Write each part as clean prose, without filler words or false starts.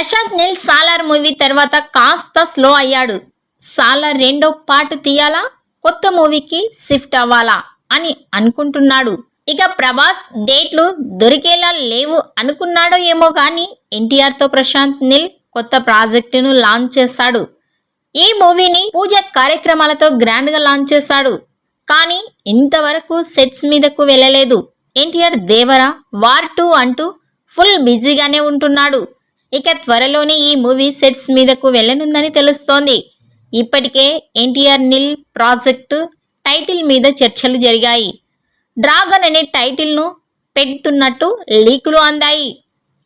Prashanth Neel Salar movie తర్వాత కాస్త slow అయ్యాడు. సాలార్ రెండో పార్ట్ తీయాలా, కొత్త మూవీకి షిఫ్ట్ అవ్వాలా అని అనుకుంటున్నాడు. ఇక ప్రభాస్ డేట్లు దొరికేలా లేవు అనుకున్నాడో ఏమో కానీ ఎన్టీఆర్తో ప్రశాంత్ నీల్ కొత్త ప్రాజెక్టును లాంచ్ చేశాడు. ఈ మూవీని పూజ కార్యక్రమాలతో గ్రాండ్గా లాంచ్ చేశాడు. కానీ ఇంతవరకు సెట్స్ మీదకు వెళ్ళలేదు. ఎన్టీఆర్ దేవరా వార్ 2 అంటూ ఫుల్ బిజీగానే ఉంటున్నాడు. ఇక త్వరలోనే ఈ మూవీ సెట్స్ మీదకు వెళ్ళనుందని తెలుస్తోంది. ఇప్పటికే ఎన్టీఆర్ నీల్ ప్రాజెక్టు టైటిల్ మీద చర్చలు జరిగాయి. డ్రాగన్ అనే టైటిల్ను పెడుతున్నట్టు లీకులు అందాయి.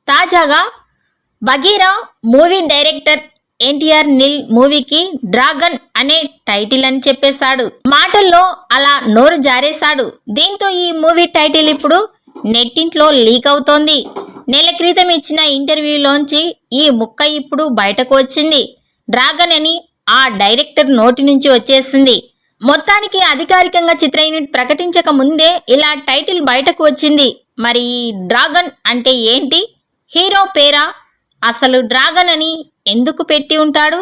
తాజాగా బగీరా మూవీ డైరెక్టర్ ఎన్టీఆర్ నీల్ మూవీకి డ్రాగన్ అనే టైటిల్ అని చెప్పేశాడు. మాటల్లో అలా నోరు జారేశాడు. దీంతో ఈ మూవీ టైటిల్ ఇప్పుడు నెట్టింట్లో లీక్ అవుతోంది. నెల క్రితం ఇచ్చిన ఇంటర్వ్యూలోంచి ఈ ముక్క ఇప్పుడు బయటకు వచ్చింది. డ్రాగన్ అని ఆ డైరెక్టర్ నోటి నుంచి వచ్చేసింది. మొత్తానికి అధికారికంగా చిత్ర యూనిట్ ప్రకటించక ముందే ఇలా టైటిల్ బయటకు వచ్చింది. మరి ఈ డ్రాగన్ అంటే ఏంటి? హీరో పేరా? అసలు డ్రాగన్ అని ఎందుకు పెట్టి ఉంటాడు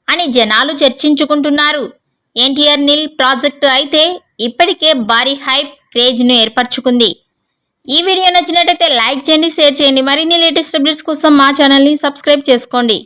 అని జనాలు చర్చించుకుంటున్నారు. ఎన్టీఆర్ నీల్ ప్రాజెక్టు అయితే ఇప్పటికే భారీ హైప్ క్రేజ్ను ఏర్పరచుకుంది. ఈ వీడియో నచ్చినట్టయితే లైక్ చేయండి, షేర్ చేయండి. మరిన్ని లేటెస్ట్ అప్డేట్స్ కోసం మా ఛానల్ని సబ్స్క్రైబ్ చేసుకోండి.